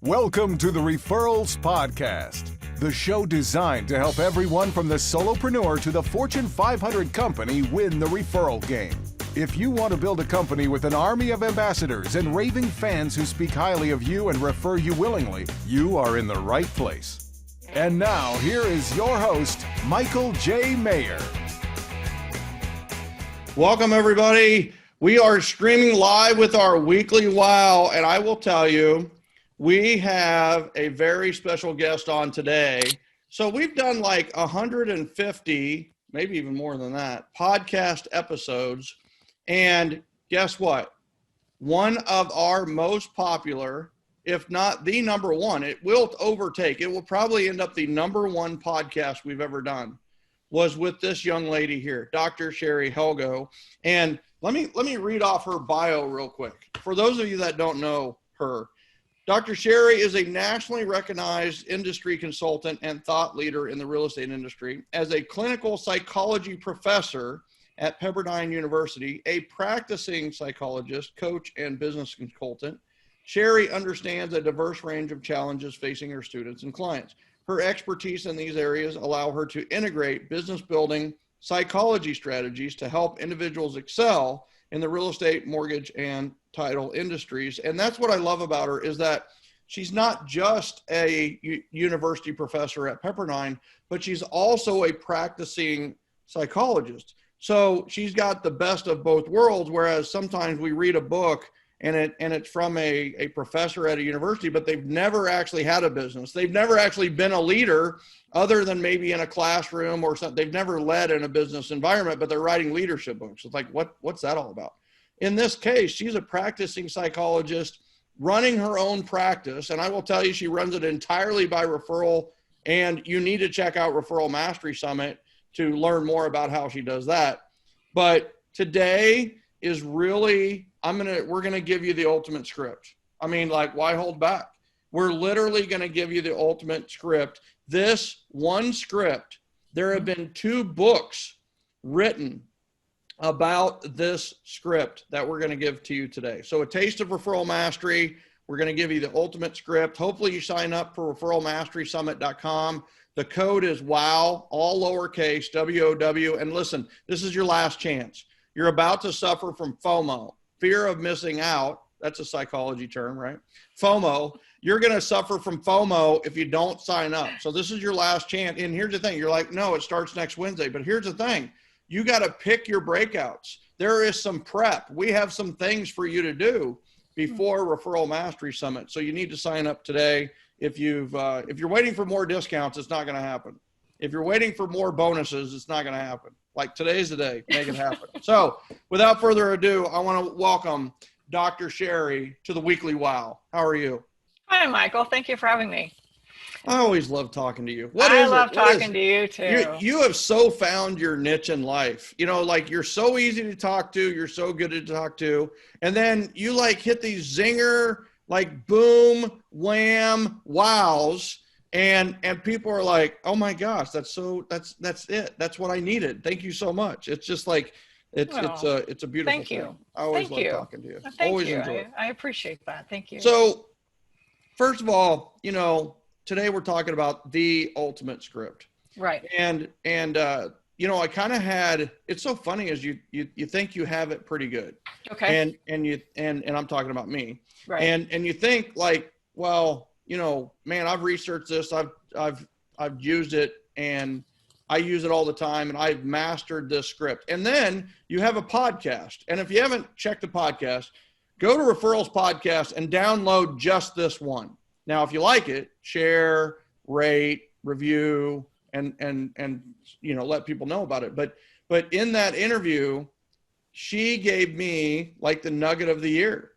Welcome to the Referrals Podcast, the show designed to help everyone from the solopreneur to the Fortune 500 company win the referral game. If you want to build a company with an army of ambassadors and raving fans who speak highly of you and refer you willingly, you are in the right place. And now, here is your host, Michael J. Maher. Welcome, everybody. We are streaming live with our weekly wow, and I will tell you, we have a very special guest on today. So we've done like 150, maybe even more than that, podcast episodes. And guess what? One of our most popular, if not the number one, it will overtake, it will probably end up the number one podcast we've ever done, was with this young lady here, Dr. Sherry Helgoe. And let me read off her bio real quick. For those of you that don't know her, Dr. Sherry is a nationally recognized industry consultant and thought leader in the real estate industry. As a clinical psychology professor at Pepperdine University, a practicing psychologist, coach, and business consultant, Sherry understands a diverse range of challenges facing her students and clients. Her expertise in these areas allow her to integrate business building psychology strategies to help individuals excel in the real estate, mortgage, and title industries. And that's what I love about her, is that she's not just a university professor at Pepperdine, but she's also a practicing psychologist. So she's got the best of both worlds, whereas sometimes we read a book and it's from a professor at a university, but they've never actually had a business. They've never actually been a leader other than maybe in a classroom or something. They've never led in a business environment, but they're writing leadership books. It's like, what's that all about? In this case, she's a practicing psychologist running her own practice. And I will tell you, she runs it entirely by referral. And you need to check out Referral Mastery Summit to learn more about how she does that. But today is really, we're going to give you the ultimate script. I mean, like, why hold back? We're literally going to give you the ultimate script. This one script, there have been 2 books written about this script that we're going to give to you today. So A Taste of Referral Mastery, we're going to give you the ultimate script. Hopefully you sign up for referralmasterysummit.com. The code is WOW, all lowercase, WOW. And listen, this is your last chance. You're about to suffer from FOMO, fear of missing out. That's a psychology term, right? FOMO. You're going to suffer from FOMO if you don't sign up. So this is your last chance. And here's the thing. You're like, no, it starts next Wednesday. But here's the thing. You got to pick your breakouts. There is some prep. We have some things for you to do before Referral Mastery Summit. So you need to sign up today. If you're waiting for more discounts, it's not going to happen. If you're waiting for more bonuses, it's not going to happen. Like, today's the day. Make it happen. So without further ado, I want to welcome Dr. Sherry to the Weekly Wow. How are you? Hi, Michael. Thank you for having me. I always love talking to you. I love talking to you too. You have so found your niche in life. You know, like, you're so easy to talk to. You're so good to talk to. And then you like hit these zinger, like boom, wham, wows. And people are like, oh my gosh, that's it. That's what I needed. Thank you so much. It's just like, it's a beautiful thank you. thing. I always love talking to you. Thank always you. Enjoy it. I appreciate that. Thank you. So first of all, today we're talking about the ultimate script. Right. And I kind of had, it's so funny as you think you have it pretty good. Okay. And I'm talking about me. Right. And you think like, well, man, I've researched this. I've used it and I use it all the time and I've mastered this script. And then you have a podcast. And if you haven't checked the podcast, go to Referrals Podcast and download just this one. Now, if you like it, share, rate, review, and let people know about it. But in that interview, she gave me like the nugget of the year.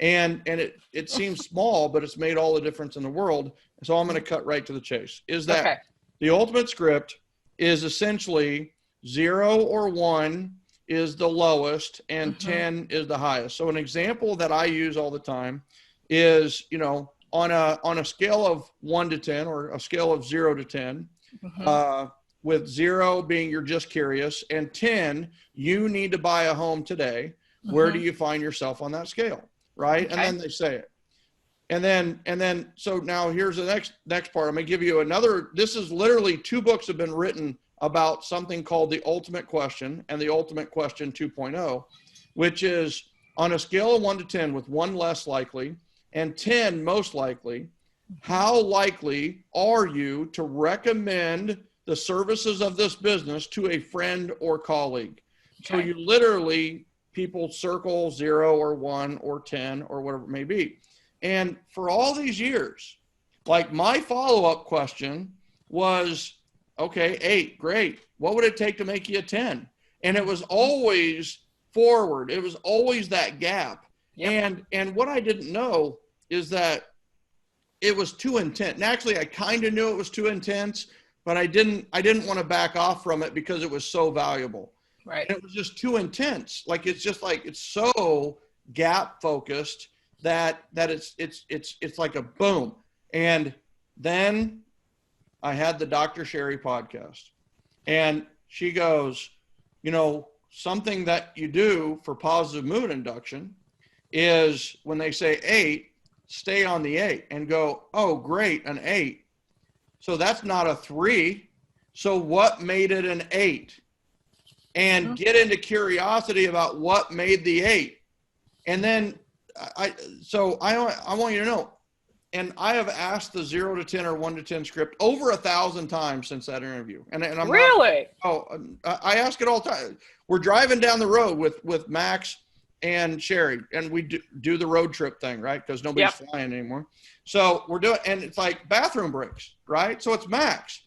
And it seems small, but it's made all the difference in the world. So I'm going to cut right to the chase. Is that The ultimate script is essentially 0 or 1 is the lowest and 10 is the highest. So an example that I use all the time is, on a scale of 1 to 10 or a scale of 0 to 10, with 0 being you're just curious and 10, you need to buy a home today. Where do you find yourself on that scale? Right. Okay. And then they say it. So now here's the next part. I'm going to give you another. This is literally 2 books have been written about something called the ultimate question and the ultimate question 2.0, which is on a scale of 1 to 10, with 1 less likely and 10 most likely. How likely are you to recommend the services of this business to a friend or colleague? Okay. So you literally, people circle 0 or 1 or 10 or whatever it may be. And for all these years, like my follow-up question was, okay, 8, great. What would it take to make you a 10? And it was always forward. It was always that gap. Yep. And what I didn't know is that it was too intense. And actually, I kind of knew it was too intense, but I didn't want to back off from it because it was so valuable. Right. And it was just too intense. Like, it's just like, it's so gap focused that it's like a boom. And then I had the Dr. Sherry podcast, and she goes, you know, something that you do for positive mood induction is when they say 8, stay on the 8 and go, oh, great, an 8. So that's not a 3. So what made it an 8? And get into curiosity about what made the 8. And then I want you to know, and I have asked the 0 to 10 or 1 to 10 script over 1,000 times since that interview. And I'm really? I ask it all the time. We're driving down the road with Max and Sherry, and we do the road trip thing, right? Because nobody's flying anymore. So we're doing, and it's like bathroom breaks, right? So it's Max.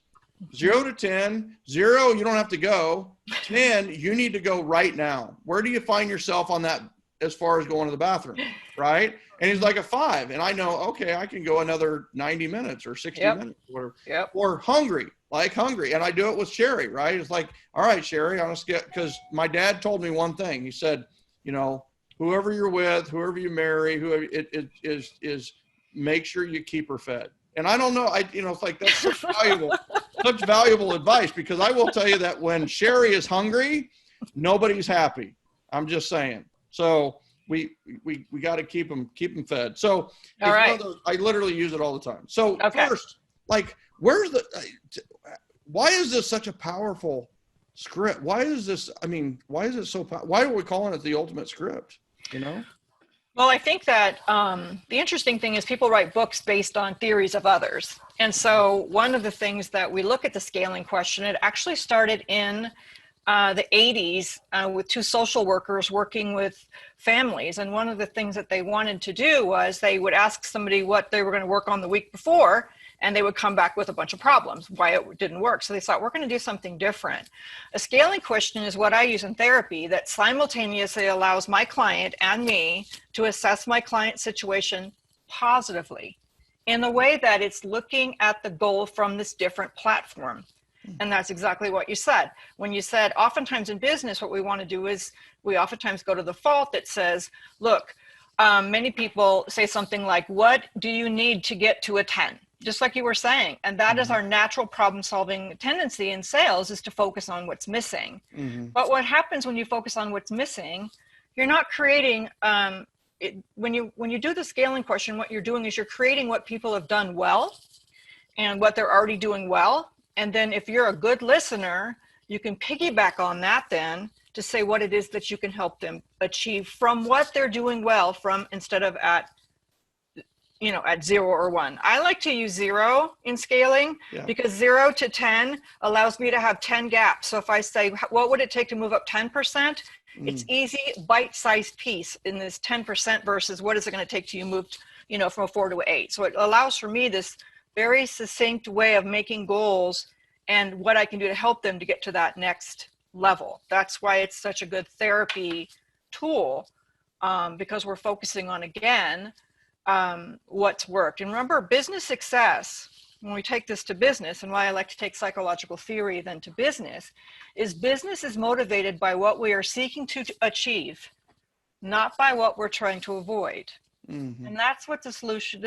0 to 10, 0, you don't have to go. 10, you need to go right now. Where do you find yourself on that as far as going to the bathroom, right? And he's like a 5. And I know, okay, I can go another 90 minutes or 60 minutes or whatever. Or hungry. And I do it with Sherry, right? It's like, all right, Sherry, I'm gonna get, because my dad told me one thing. He said, you know, whoever you're with, whoever you marry, whoever it is make sure you keep her fed. And I don't know, it's like, that's such valuable advice, because I will tell you that when Sherry is hungry, nobody's happy. I'm just saying. So we got to keep them fed. So all right. I literally use it all the time. So first, like, why is this such a powerful script? Why is it so why are we calling it the ultimate script? You know? Well, I think that the interesting thing is people write books based on theories of others. And so one of the things that we look at the scaling question, it actually started in the 80s with 2 social workers working with families. And one of the things that they wanted to do was they would ask somebody what they were going to work on the week before, and they would come back with a bunch of problems, why it didn't work. So they thought, we're going to do something different. A scaling question is what I use in therapy that simultaneously allows my client and me to assess my client's situation positively in the way that it's looking at the goal from this different platform. And that's exactly what you said. When you said, oftentimes in business, what we want to do is we oftentimes go to the fault that says, look, many people say something like, what do you need to get to a 10? Just like you were saying. And that is our natural problem solving tendency in sales, is to focus on what's missing. But what happens when you focus on what's missing, you're not creating, when you do the scaling question, what you're doing is you're creating what people have done well and what they're already doing well. And then if you're a good listener, you can piggyback on that then to say what it is that you can help them achieve from what they're doing well, from instead of at 0 or 1. I like to use 0 in scaling because 0 to 10 allows me to have 10 gaps. So if I say, what would it take to move up 10%? It's easy, bite-sized piece in this 10% versus what is it going to take to you move, from a 4 to an 8. So it allows for me this very succinct way of making goals and what I can do to help them to get to that next level. That's why it's such a good therapy tool, because we're focusing on, again, what's worked. And remember, business success, when we take this to business, and why I like to take psychological theory then to business is motivated by what we are seeking to achieve, not by what we're trying to avoid. And that's what the solution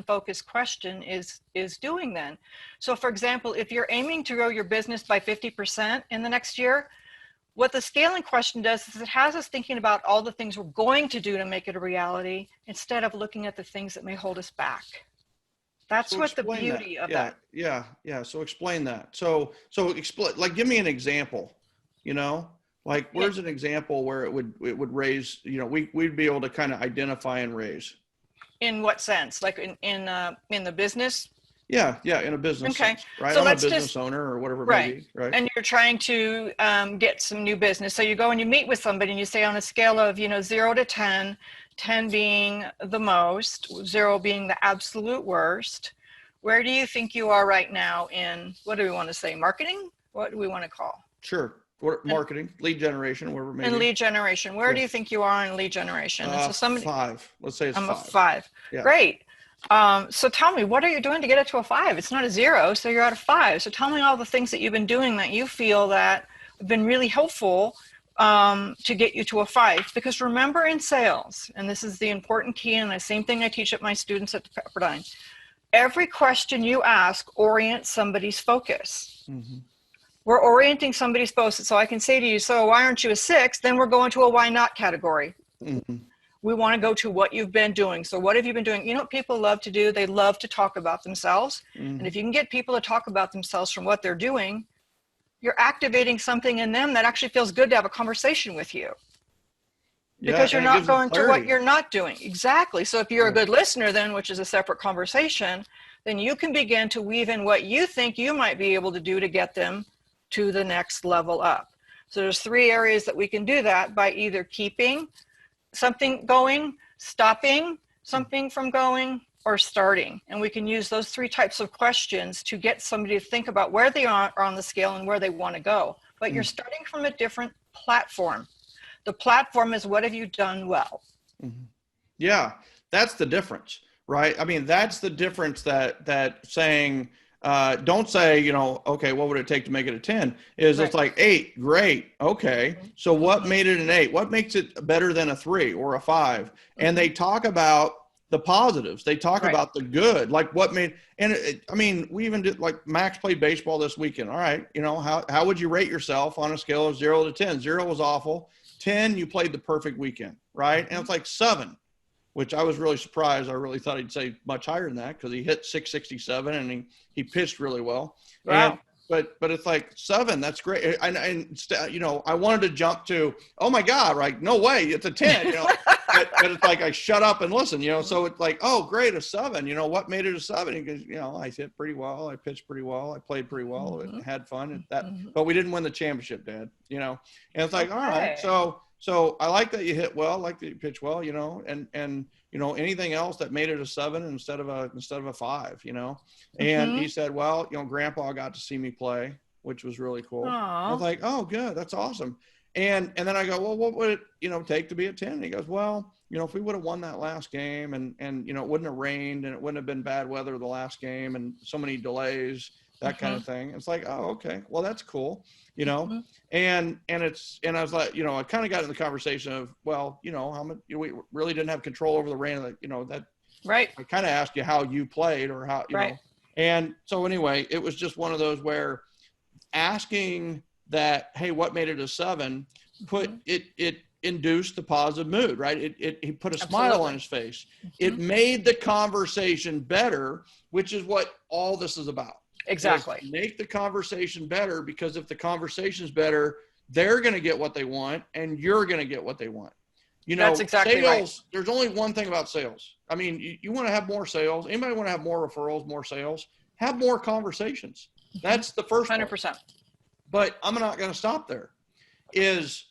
focused question is doing then. So for example, if you're aiming to grow your business by 50% in the next year, what the scaling question does is it has us thinking about all the things we're going to do to make it a reality instead of looking at the things that may hold us back. That's So what the explain beauty that. of Yeah, that. yeah. So explain that. So explain, like, give me an example, you know, like Yeah. where's an example where it would raise, you know, we'd be able to kind of identify and raise. In what sense? Like in the business? Yeah, in a business Okay. sense, right? So I'm a let's business just, owner or whatever it may right. be, right? And you're trying to get some new business. So you go and you meet with somebody and you say on a scale of, 0 to 10, 10 being the most, 0 being the absolute worst, where do you think you are right now in, what do we want to say, marketing? What do we want to call? Sure. Or marketing, lead generation, whatever it may In be. lead generation, where do you think you are in lead generation? And so somebody, 5. Let's say it's I'm a 5. 5. Yeah. Great. So tell me, what are you doing to get it to a 5? It's not a 0, so you're at a 5. So tell me all the things that you've been doing that you feel that have been really helpful to get you to a 5. Because remember, in sales, and this is the important key, and the same thing I teach at my students at the Pepperdine, every question you ask orients somebody's focus. Mm-hmm. We're orienting somebody's focus. So I can say to you, so why aren't you a 6? Then we're going to a why not category. Mm-hmm. We want to go to what you've been doing. So what have you been doing? You know what people love to do? They love to talk about themselves. Mm-hmm. And if you can get people to talk about themselves from what they're doing, you're activating something in them that actually feels good to have a conversation with you. Because you're not going to what you're not doing. Exactly. So if you're a good listener then, which is a separate conversation, then you can begin to weave in what you think you might be able to do to get them to the next level up. So there's 3 areas that we can do that by either keeping something going, stopping something from going, or starting. And we can use those 3 types of questions to get somebody to think about where they are on the scale and where they want to go. But you're starting from a different platform. The platform is, what have you done well? Mm-hmm. Yeah, that's the difference, right? I mean, that's the difference that saying, don't say, okay, what would it take to make it a 10? Is It's like 8, great, okay. So what made it an 8? What makes it better than a 3 or a 5? And they talk about the positives. They talk about the good, like what made, and I mean, we even did, like Max played baseball this weekend. All right, how would you rate yourself on a scale of 0 to 10? 0 was awful. 10, you played the perfect weekend, right? And it's like 7, which I was really surprised. I really thought he'd say much higher than that because he hit 667 and he pitched really well. Wow. But it's like 7, that's great. And I wanted to jump to, oh my God, right? No way, it's a 10, but it's like I shut up and listen, so it's like, oh, great, a 7, what made it a 7? He goes, I hit pretty well, I pitched pretty well, I played pretty well, and had fun, and but we didn't win the championship, Dad, and it's like, all right, so I like that you hit well, I like that you pitch well, and anything else that made it a 7 instead of a 5, and he said, well, Grandpa got to see me play, which was really cool. Aww. I was like, oh, good, that's awesome. And then I go, well, what would it, take to be a 10? And he goes, well, if we would have won that last game and it wouldn't have rained and it wouldn't have been bad weather the last game and so many delays, that kind of thing. It's like, oh, okay, well, that's cool, and I was like, I kind of got in the conversation of, well, how much we really didn't have control over the rain, that right. I kind of asked you how you played or how, you know, and so anyway, it was just one of those where asking that, hey, what made it a 7, put it induced the positive mood, right? He put a smile on his face. It made the conversation better, which is what all this is about. Exactly. Make the conversation better, because if the conversation is better, they're going to get what they want and you're going to get what they want. That's exactly sales, right. There's only one thing about sales. I mean, you want to have more sales. Anybody want to have more referrals, more sales? Have more conversations. That's the first 100%. part. But I'm not going to stop there. Is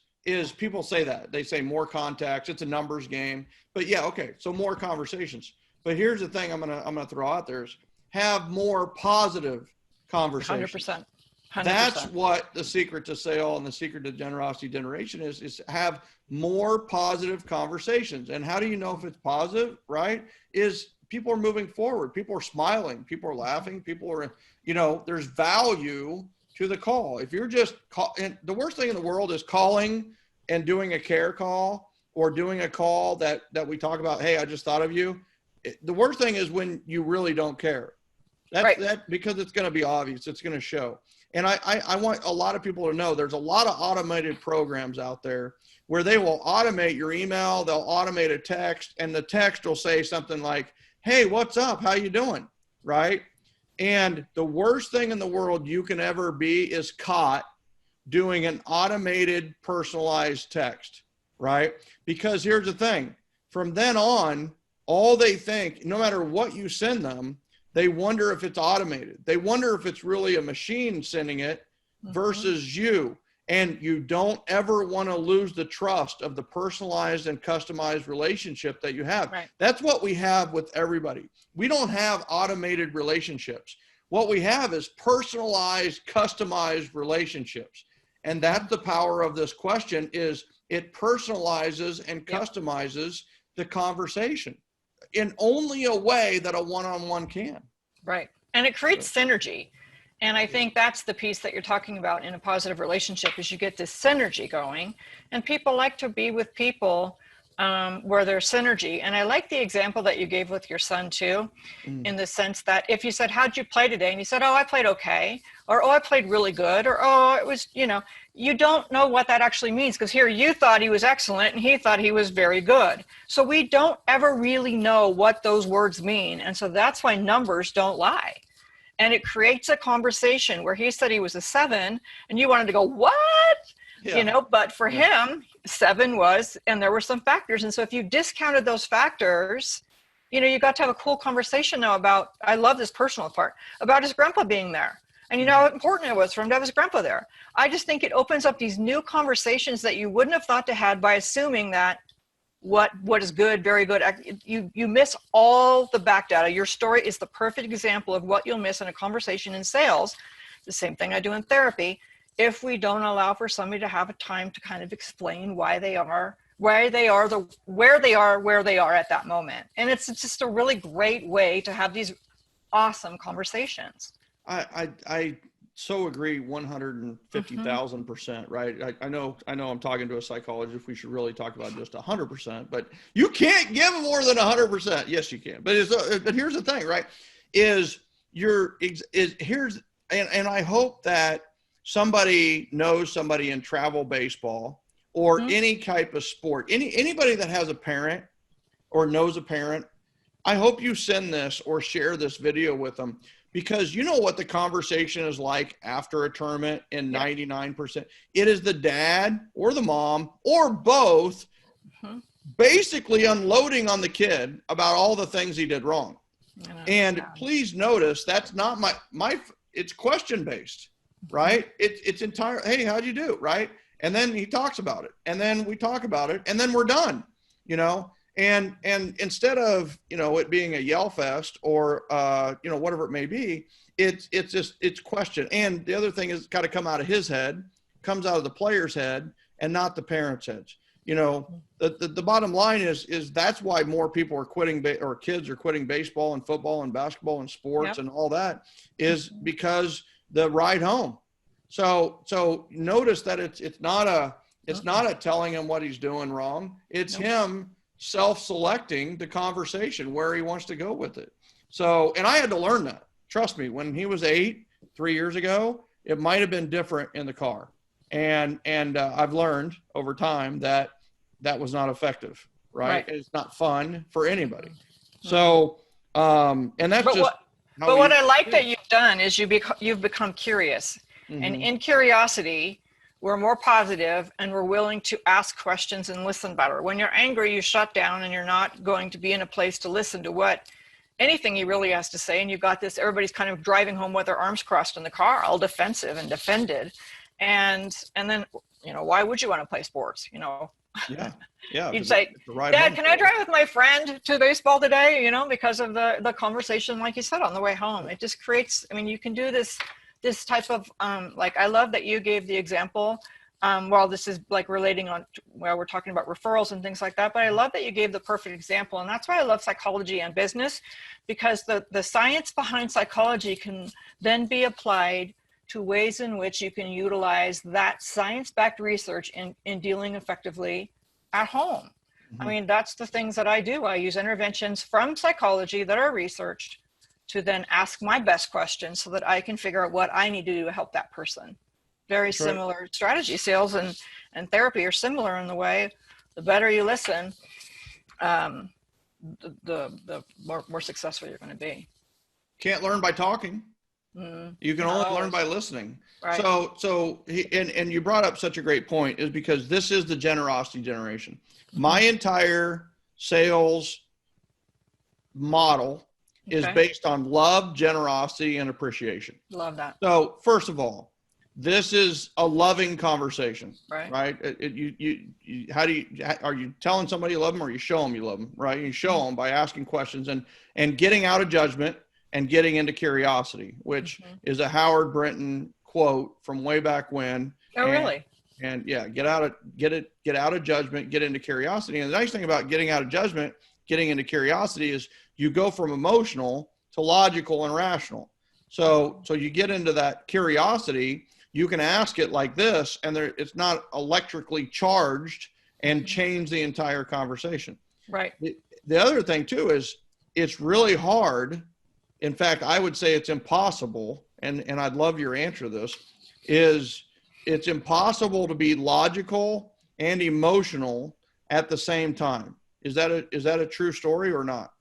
people say that. They say more contacts. It's a numbers game. But yeah, okay. So more conversations. But here's the thing I'm gonna throw out there is have more positive conversations. 100%. 100%. That's what the secret to sale and the secret to generosity generation is have more positive conversations. And how do you know if it's positive, right? Is people are moving forward. People are smiling. People are laughing. People are, there's value to the call. If you're just and the worst thing in the world is calling and doing a care call or doing a call that we talk about, hey, I just thought of you. The worst thing is when you really don't care. Right. That because it's going to be obvious. It's going to show. And I want a lot of people to know there's a lot of automated programs out there where they will automate your email. They'll automate a text, and the text will say something like, "Hey, what's up? How you doing?" Right? And the worst thing in the world you can ever be is caught doing an automated personalized text, right? Because here's the thing. From then on, all they think, no matter what you send them, they wonder if it's automated. They wonder if it's really a machine sending it versus you. And you don't ever want to lose the trust of the personalized and customized relationship that you have. Right. That's what we have with everybody. We don't have automated relationships. What we have is personalized, customized relationships. And that's the power of this question, is it personalizes and customizes the conversation in only a way that a one-on-one can. Right. And it creates synergy. And I think that's the piece that you're talking about in a positive relationship, is you get this synergy going, and people like to be with people where there's synergy. And I like the example that you gave with your son too, in the sense that if you said, "How'd you play today?" and he said, "Oh, I played okay," or "Oh, I played really good," or "Oh, it was," you don't know what that actually means, because here you thought he was excellent and he thought he was very good. So we don't ever really know what those words mean. And so that's why numbers don't lie. And it creates a conversation where he said he was a 7 and you wanted to go, "What?" But for him, 7 was, and there were some factors. And so if you discounted those factors, you got to have a cool conversation now about, I love this personal part, about his grandpa being there. And how important it was for him to have his grandpa there. I just think it opens up these new conversations that you wouldn't have thought to have by assuming that what is good, very good. You miss all the back data. Your story is the perfect example of what you'll miss in a conversation in sales. The same thing I do in therapy. If we don't allow for somebody to have a time to kind of explain why they are where they are at that moment. And it's just a really great way to have these awesome conversations. I so agree 150,000%, right? I know I'm talking to a psychologist. We should really talk about just 100%, but you can't give more than 100%. Yes, you can. But here's the thing, right? And I hope that somebody knows somebody in travel baseball or any type of sport, anybody that has a parent or knows a parent. I hope you send this or share this video with them. Because you know what the conversation is like after a tournament in 99%. It is the dad or the mom or both basically unloading on the kid about all the things he did wrong. And please notice that's not it's question based, right? It's entire, "Hey, how'd you do?" Right? And then he talks about it, and then we talk about it, and then we're done, And instead of, it being a yell fest or, whatever it may be, it's question. And the other thing is got to come out of his head, comes out of the player's head, and not the parents' heads. The bottom line is that's why more people are quitting or kids are quitting baseball and football and basketball and sports and all that, is because the ride home. So notice that it's not a telling him what he's doing wrong. It's him self-selecting the conversation where he wants to go with it. So, and I had to learn that. Trust me, when he was 8, 3 years ago, it might have been different in the car. And I've learned over time that was not effective, right? It's not fun for anybody. So, and that's what I like that you've done is you've become curious. And in curiosity, we're more positive and we're willing to ask questions and listen better. When you're angry, you shut down and you're not going to be in a place to listen to anything he really has to say. And you've got this, everybody's kind of driving home with their arms crossed in the car, all defensive and defended. And then, why would you want to play sports? Yeah. You'd say, "Dad, can I drive with my friend to baseball today?" Because of the conversation, like you said, on the way home. It just creates, you can do this type of, I love that you gave the example, while this is like relating on, we're talking about referrals and things like that, but I love that you gave the perfect example. And that's why I love psychology and business, because the science behind psychology can then be applied to ways in which you can utilize that science-backed research in dealing effectively at home. That's the things that I do. I use interventions from psychology that are researched to then ask my best questions so that I can figure out what I need to do to help that person. Very That's right. similar. Strategy sales and therapy are similar in the way the better you listen, the more successful you're going to be. Can't learn by talking. You can only learn by listening. Right. So and you brought up such a great point, is because this is the generosity generation. My entire sales model is based on love, generosity, and appreciation. Love that. So first of all, this is a loving conversation, right? Right? Are you telling somebody you love them, or you show them you love them, right? You show them by asking questions and getting out of judgment and getting into curiosity, which is a Howard Brinton quote from way back when. Oh, really? And yeah, get out of judgment, get into curiosity. And the nice thing about getting out of judgment, getting into curiosity, is you go from emotional to logical and rational. So you get into that curiosity, you can ask it like this, and it's not electrically charged and change the entire conversation. Right. The other thing too is it's really hard. In fact, I would say it's impossible. And I'd love your answer to this. It's impossible to be logical and emotional at the same time. Is that a true story or not?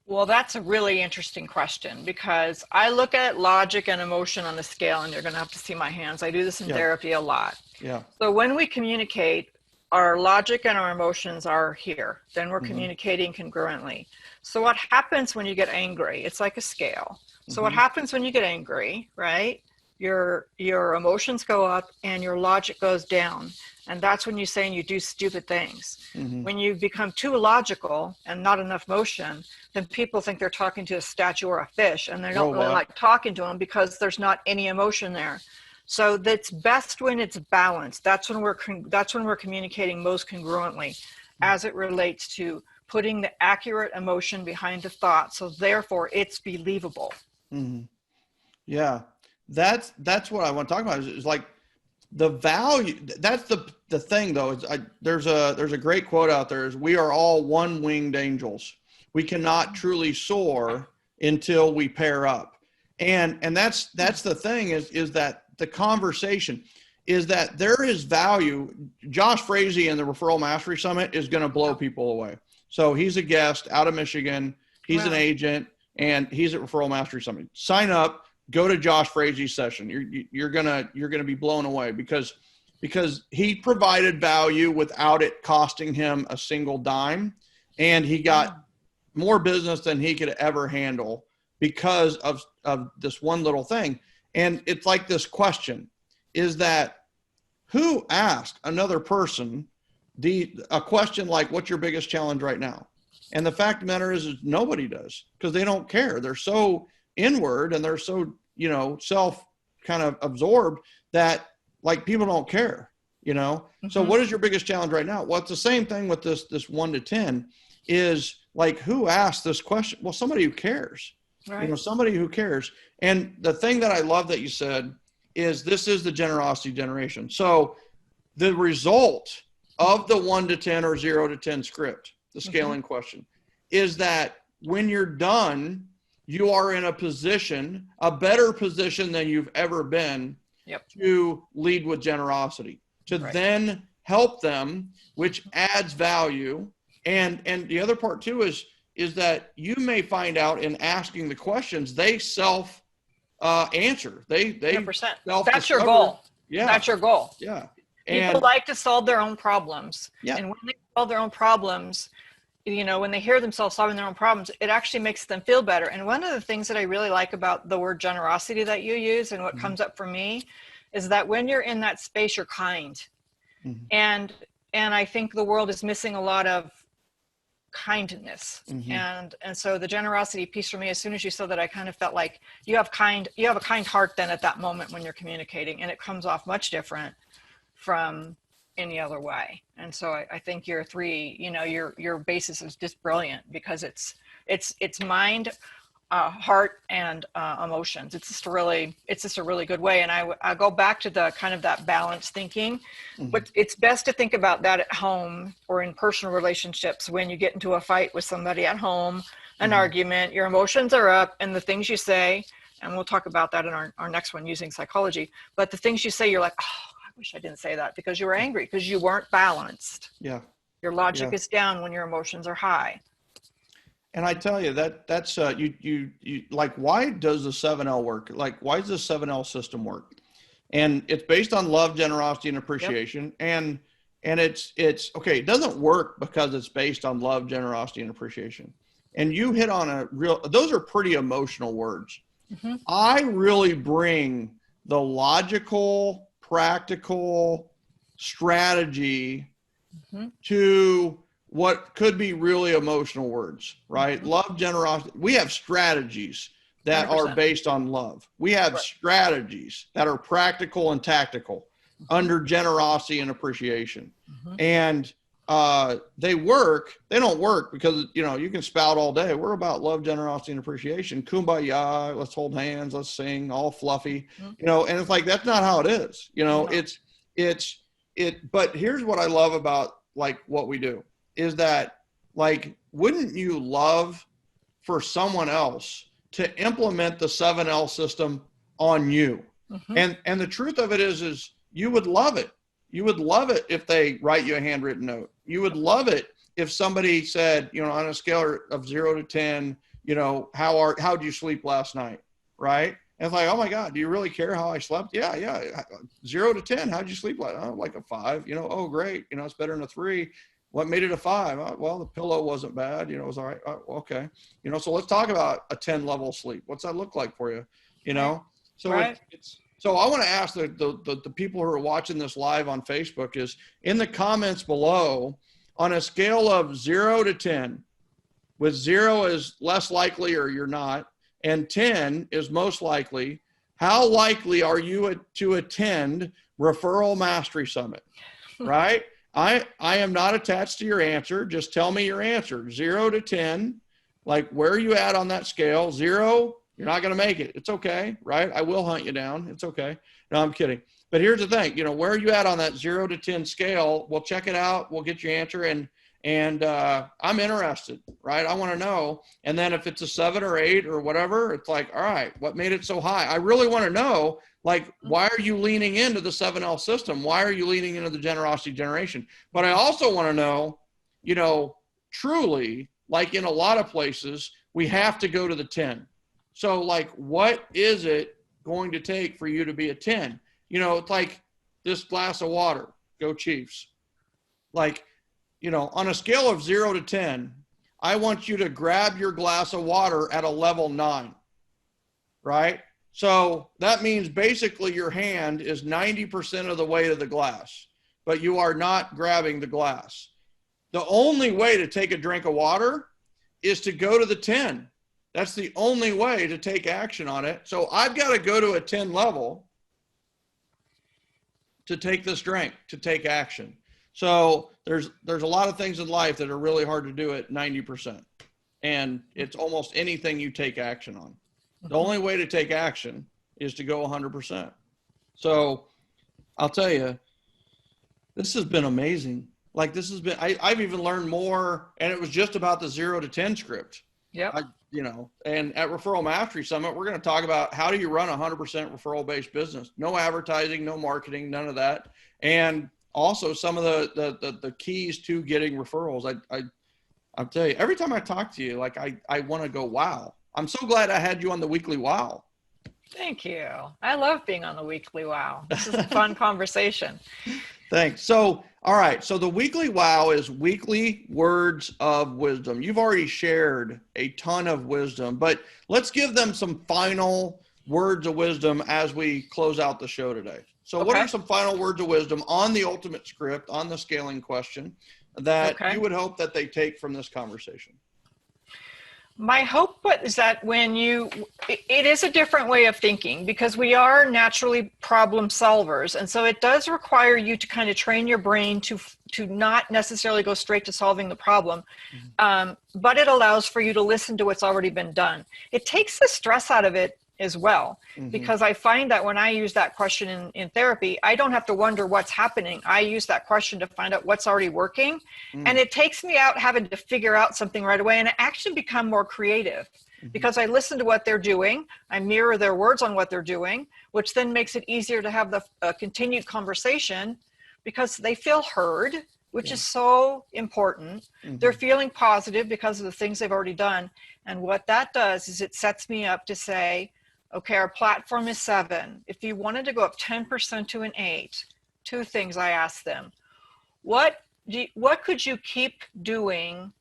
Well, that's a really interesting question, because I look at logic and emotion on the scale, and you're going to have to see my hands. I do this in therapy a lot. Yeah. So when we communicate, our logic and our emotions are here. Then we're communicating congruently. So what happens when you get angry? It's like a scale. So what happens when you get angry, right? Your emotions go up and your logic goes down. And that's when you say and you do stupid things. When you become too logical and not enough motion, then people think they're talking to a statue or a fish, and they don't really like talking to them because there's not any emotion there. So that's best when it's balanced. That's when we're communicating most congruently, as it relates to putting the accurate emotion behind the thought. So therefore it's believable. Yeah. That's what I want to talk about is like the value. That's the thing though. There's a great quote out there, is we are all one-winged angels. We cannot truly soar until we pair up. And that's the thing is that the conversation is that there is value. Josh Frazee in the Referral Mastery Summit is going to blow people away. So he's a guest out of Michigan. He's an agent, and he's at Referral Mastery Summit. Sign up, go to Josh Frazee's session. You're gonna be blown away because he provided value without it costing him a single dime, and he got more business than he could ever handle because of this one little thing. And it's like this question is that who asked another person a question like, what's your biggest challenge right now? And the fact of the matter is nobody does, because they don't care. They're so inward and they're so, self kind of absorbed that like people don't care, So what is your biggest challenge right now? Well, it's the same thing with this 1 to 10 is like, who asked this question? Well, somebody who cares, right. Somebody who cares. And the thing that I love that you said is this is the generosity generation. So the result of the 1 to 10 or 0 to 10 script, the scaling question, is that when you're done, you are in a better position than you've ever been to lead with generosity, to then help them, which adds value. And the other part too is that you may find out in asking the questions, they self answer. They 100%. That's your goal. Yeah. That's your goal. Yeah. People like to solve their own problems. Yeah. And when they solve their own problems, when they hear themselves solving their own problems, it actually makes them feel better. And one of the things that I really like about the word generosity that you use and what comes up for me is that when you're in that space, you're kind. And I think the world is missing a lot of kindness. And so the generosity piece for me, as soon as you said that, I kind of felt like you have a kind heart then at that moment when you're communicating, and it comes off much different from any other way. And so I think your your basis is just brilliant, because it's mind, heart, and emotions. It's just a really good way. And I go back to the kind of that balanced thinking, but it's best to think about that at home or in personal relationships. When you get into a fight with somebody at home, an argument, your emotions are up, and the things you say, and we'll talk about that in our next one using psychology, but the things you say, you're like, oh, I wish I didn't say that, because you were angry, because you weren't balanced. Yeah. Your logic is down when your emotions are high. And I tell you that's you like, why does the 7L work? Like, why does the 7L system work? And it's based on love, generosity, and appreciation. Yep. And it's okay. It doesn't work because it's based on love, generosity, and appreciation. And you hit on those are pretty emotional words. Mm-hmm. I really bring the logical, practical strategy to what could be really emotional words, right? Mm-hmm. Love, generosity. We have strategies that 100%. Are based on love. We have strategies that are practical and tactical under generosity and appreciation. And they work. They don't work because, you can spout all day. We're about love, generosity, and appreciation. Kumbaya, let's hold hands, let's sing, all fluffy, and it's like, that's not how it is. But here's what I love about like what we do is that, like, wouldn't you love for someone else to implement the 7L system on you? And the truth of it is you would love it. You would love it if they write you a handwritten note. You would love it if somebody said, on a scale of 0 to 10, how'd you sleep last night? Right? And it's like, oh my God, do you really care how I slept? Yeah. 0 to 10, how'd you sleep last night? Oh, like a 5, oh, great. It's better than a 3. What made it a 5? Oh, well, the pillow wasn't bad. It was all right. Oh, okay. So let's talk about a 10 level sleep. What's that look like for you? So right. So I want to ask the people who are watching this live on Facebook is in the comments below, on a scale of 0 to 10, with 0 is less likely or you're not, and 10 is most likely, how likely are you to attend Referral Mastery Summit? Right? I am not attached to your answer. Just tell me your answer. 0 to 10, like, where are you at on that scale? 0, you're not going to make it. It's okay, right? I will hunt you down. It's okay. No, I'm kidding. But here's the thing, where are you at on that 0 to 10 scale? We'll check it out. We'll get your answer. And I'm interested, right? I want to know. And then if it's a 7 or 8 or whatever, it's like, all right, what made it so high? I really want to know, like, why are you leaning into the 7L system? Why are you leaning into the generosity generation? But I also want to know, truly, like in a lot of places, we have to go to the 10. So, like, what is it going to take for you to be a 10? It's like this glass of water. Go Chiefs. Like, on a scale of 0 to 10, I want you to grab your glass of water at a level 9, right? So that means basically your hand is 90% of the way to the glass, but you are not grabbing the glass. The only way to take a drink of water is to go to the 10. That's the only way to take action on it. So I've got to go to a 10 level to take this drink, to take action. So there's a lot of things in life that are really hard to do at 90%. And it's almost anything you take action on. The only way to take action is to go 100%. So I'll tell you, this has been amazing. Like, this has been, I've even learned more, and it was just about the 0 to 10 script. Yep. And at Referral Mastery Summit, we're going to talk about how do you run a 100% referral-based business? No advertising, no marketing, none of that. And also some of the keys to getting referrals. I'll tell you, every time I talk to you, like, I want to go, wow. I'm so glad I had you on the weekly wow. Thank you. I love being on the weekly wow. This is a fun conversation. Thanks. So, all right. So the weekly wow is weekly words of wisdom. You've already shared a ton of wisdom, but let's give them some final words of wisdom as we close out the show today. So what are some final words of wisdom on the ultimate script, on the scaling question, that you would hope that they take from this conversation? My hope is that it is a different way of thinking, because we are naturally problem solvers. And so it does require you to kind of train your brain to not necessarily go straight to solving the problem. But it allows for you to listen to what's already been done. It takes the stress out of it as well, because I find that when I use that question in therapy, I don't have to wonder what's happening. I use that question to find out what's already working. And it takes me out having to figure out something right away, and I actually become more creative because I listen to what they're doing. I mirror their words on what they're doing, which then makes it easier to have the continued conversation because they feel heard, which is so important. They're feeling positive because of the things they've already done. And what that does is it sets me up to say, okay, our platform is 7. If you wanted to go up 10% to an 8, 2 things I asked them. What could you keep doing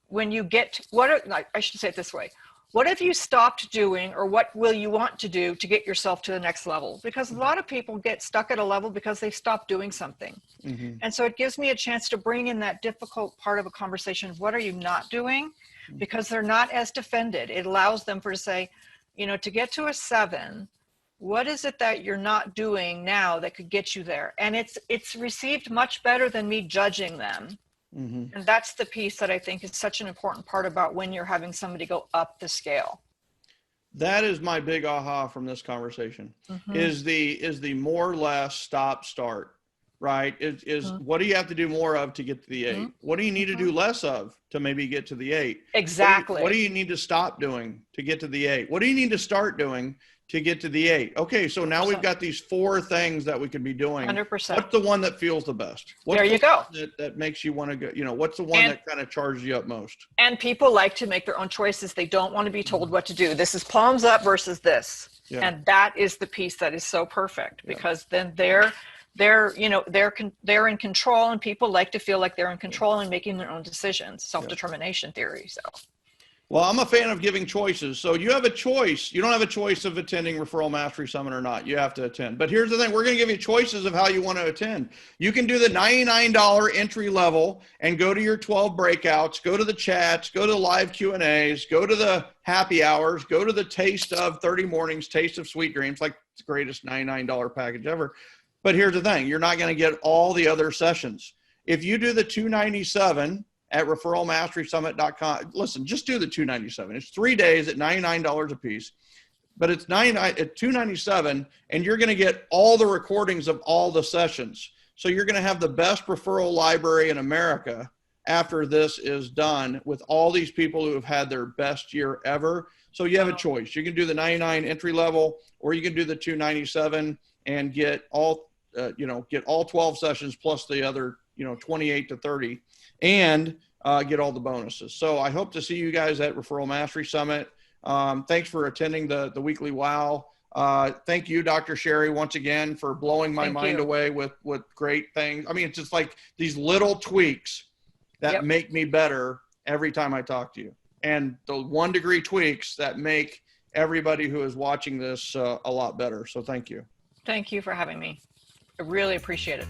when you get, I should say it this way. What have you stopped doing, or what will you want to do to get yourself to the next level? Because a lot of people get stuck at a level because they stopped doing something. And so it gives me a chance to bring in that difficult part of a conversation. What are you not doing? Because they're not as defended. It allows them to say, to get to a 7, what is it that you're not doing now that could get you there? And it's received much better than me judging them. And that's the piece that I think is such an important part about when you're having somebody go up the scale. That is my big aha from this conversation, is the more, less, stop, start, right? Is what do you have to do more of to get to the 8? What do you need to do less of to maybe get to the 8? Exactly. What do you need to stop doing to get to the 8? What do you need to start doing to get to the 8? Okay, so now we've got these 4 things that we could be doing. 100%. What's the one that feels the best? There you go. That makes you want to go, what's the one that kind of charges you up most? And people like to make their own choices. They don't want to be told what to do. This is palms up versus this. Yeah. And that is the piece that is so perfect, because then they're in control, and people like to feel like they're in control and making their own decisions, self-determination theory. So. Well, I'm a fan of giving choices. So you have a choice. You don't have a choice of attending Referral Mastery Summit or not. You have to attend. But here's the thing. We're going to give you choices of how you want to attend. You can do the $99 entry level and go to your 12 breakouts, go to the chats, go to the live Q&As, go to the happy hours, go to the Taste of 30 Mornings, Taste of Sweet Dreams, like the greatest $99 package ever. But here's the thing. You're not going to get all the other sessions. If you do the $297 at referralmasterysummit.com. Listen, just do the $297. It's 3 days at $99 a piece, but it's $297, and you're going to get all the recordings of all the sessions. So you're going to have the best referral library in America after this is done, with all these people who have had their best year ever. So you have a choice. You can do the 99 entry level, or you can do the 297 and get all 12 sessions plus the other 28 to 30. And get all the bonuses. So I hope to see you guys at Referral Mastery Summit. Thanks for attending the weekly wow. Thank you, Dr. Sherry, once again, for blowing my mind away with great things. I mean, it's just like these little tweaks that make me better every time I talk to you. And the 1 degree tweaks that make everybody who is watching this a lot better. So thank you. Thank you for having me. I really appreciate it.